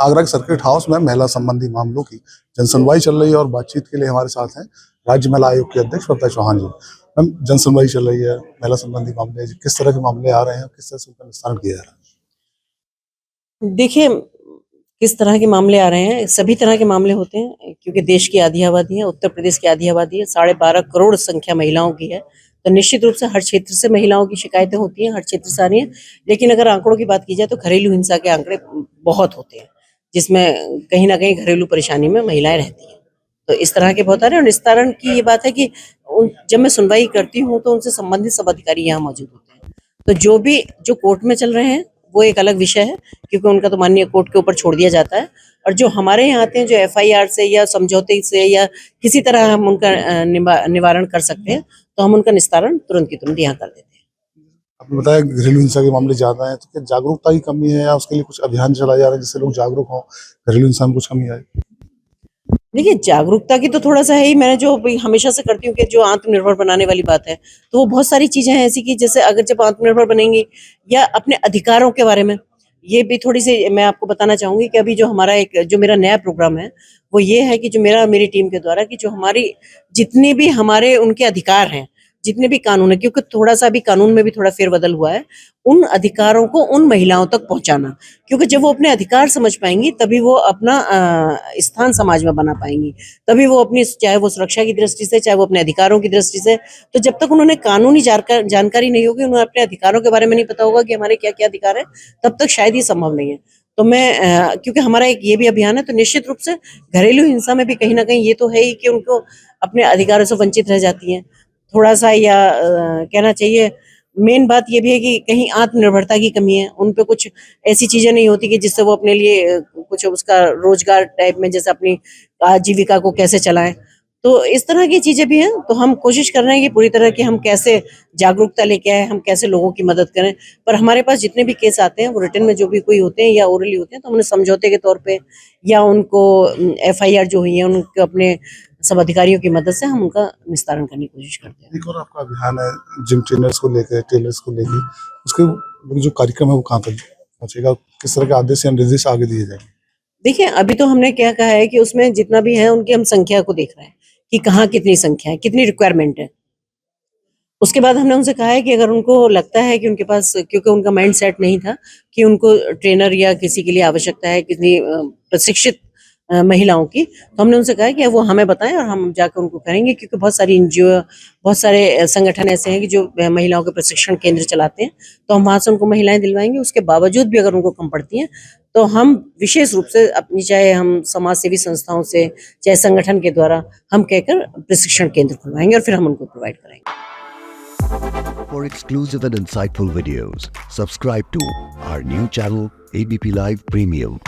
आगरा के circuit house में महिला संबंधी मामलों की जनसुनवाई चल रही है और बातचीत के लिए हमारे साथ हैं राज्य महिला आयोग के अध्यक्ष ममता चौहान जी। मैम, जनसुनवाई चल रही है, महिला संबंधी मामले, किस तरह के मामले आ रहे हैं, किस तरह से उनका निस्तारण किया जा रहा है? देखिए, किस तरह के मामले आ रहे हैं, सभी तरह के मामले होते हैं क्योंकि देश की आधी आबादी है, उत्तर प्रदेश की आधी आबादी है, 12.5 करोड़ संख्या महिलाओं की है। तो निश्चित रूप से हर क्षेत्र से महिलाओं की शिकायतें होती हैं, हर क्षेत्र से आ रही हैं। लेकिन अगर आंकड़ों की बात की जाए तो घरेलू हिंसा के आंकड़े बहुत होते हैं, जिसमें कहीं ना कहीं घरेलू परेशानी में महिलाएं रहती हैं। तो इस तरह के बहुत आ रहे हैं। और निस्तारण की ये बात है कि जब मैं सुनवाई करती हूँ तो उनसे संबंधित सब अधिकारी यहाँ मौजूद होते हैं। तो जो कोर्ट में चल रहे हैं वो एक अलग विषय है, क्योंकि उनका तो माननीय कोर्ट के ऊपर छोड़ दिया जाता है। और जो हमारे यहाँ आते हैं, जो FIR से या समझौते से या किसी तरह हम उनका निवारण कर सकते हैं, तो हम उनका निस्तारण तुरंत की तुरंत यहाँ कर देते हैं। आपने बताया घरेलू हिंसा के मामले ज्यादा हैं, तो क्या जागरूकता की कमी है या उसके लिए कुछ अभियान चलाए जा रहे हैं जिससे लोग जागरूक हों, घरेलू हिंसा में कुछ कमी आए? देखिए, जागरूकता की तो थोड़ा सा है ही। मैंने जो हमेशा से करती हूँ कि जो आत्मनिर्भर बनाने वाली बात है, तो वो बहुत सारी चीजें हैं ऐसी कि जैसे अगर जब आत्मनिर्भर बनेंगी या अपने अधिकारों के बारे में, ये भी थोड़ी सी मैं आपको बताना चाहूंगी कि अभी जो मेरा नया प्रोग्राम है वो ये है कि जो मेरा मेरी टीम के द्वारा कि जो हमारी जितने भी हमारे उनके अधिकार हैं, जितने भी कानून है, क्योंकि थोड़ा सा भी कानून में भी थोड़ा फेरबदल हुआ है, उन अधिकारों को उन महिलाओं तक पहुंचाना। क्योंकि जब वो अपने अधिकार समझ पाएंगी तभी वो अपना स्थान समाज में बना पाएंगी, तभी वो अपनी, चाहे वो सुरक्षा की दृष्टि से, चाहे वो अपने अधिकारों की दृष्टि से। तो जब तक उन्होंने कानूनी जानकारी नहीं होगी, उन्हें अपने अधिकारों के बारे में नहीं पता होगा कि हमारे क्या क्या अधिकार है, तब तक शायद ये संभव नहीं है। तो मैं क्योंकि हमारा एक ये भी अभियान है, तो निश्चित रूप से घरेलू हिंसा में भी कहीं ना कहीं ये तो है ही कि उनको अपने अधिकारों से वंचित रह जाती हैं थोड़ा सा, या कहना चाहिए मेन बात ये भी है कि कहीं आत्मनिर्भरता की कमी है। उन पे कुछ ऐसी चीजें नहीं होती कि जिससे वो अपने लिए कुछ उसका रोजगार टाइप में, जैसे अपनी आजीविका को कैसे चलाएं। तो इस तरह की चीजें भी हैं। तो हम कोशिश कर रहे हैं कि पूरी तरह की हम कैसे जागरूकता लेके आए, हम कैसे लोगों की मदद करें। पर हमारे पास जितने भी केस आते हैं वो रिटर्न में जो भी कोई होते हैं या ओरली होते हैं, तो हमने समझौते के तौर पे या उनको FIR जो हुई है उनको अपने सब अधिकारियों की मदद से हम उनका निस्तारण करने की कोशिश करते हैं। एक और आपका अभियान है जिम ट्रेनर्स को लेकर, टेलर्स को लेकर, उसके जो कार्यक्रम है वो कहाँ तक पहुंचेगा, किस तरह के आदेश या निर्देश आगे दिए जाएंगे? देखिए, अभी तो हमने क्या कहा है कि उसमें जितना भी है उनकी हम संख्या को देख रहे हैं कि कहाँ कितनी संख्या है, कितनी रिक्वायरमेंट है। उसके बाद हमने उनसे कहा है कि अगर उनको लगता है कि उनके पास, क्योंकि उनका माइंड सेट नहीं था कि उनको ट्रेनर या किसी के लिए आवश्यकता है, कितनी प्रशिक्षित महिलाओं की, तो हमने उनसे कहा है कि वो हमें बताएं और हम जाकर उनको करेंगे। क्योंकि बहुत सारी NGO, बहुत सारे संगठन ऐसे हैं कि जो महिलाओं के प्रशिक्षण केंद्र चलाते हैं, तो हम वहां से उनको महिलाएं दिलवाएंगे। उसके बावजूद भी अगर उनको कम पड़ती हैं तो हम विशेष रूप से अपनी, चाहे हम समाज सेवी संस्थाओं से, चाहे संगठन के द्वारा, हम कहकर प्रशिक्षण केंद्र खुलवाएंगे और फिर हम उनको प्रोवाइड करेंगे। For exclusive and insightful videos, subscribe to our new channel ABP Live Premium.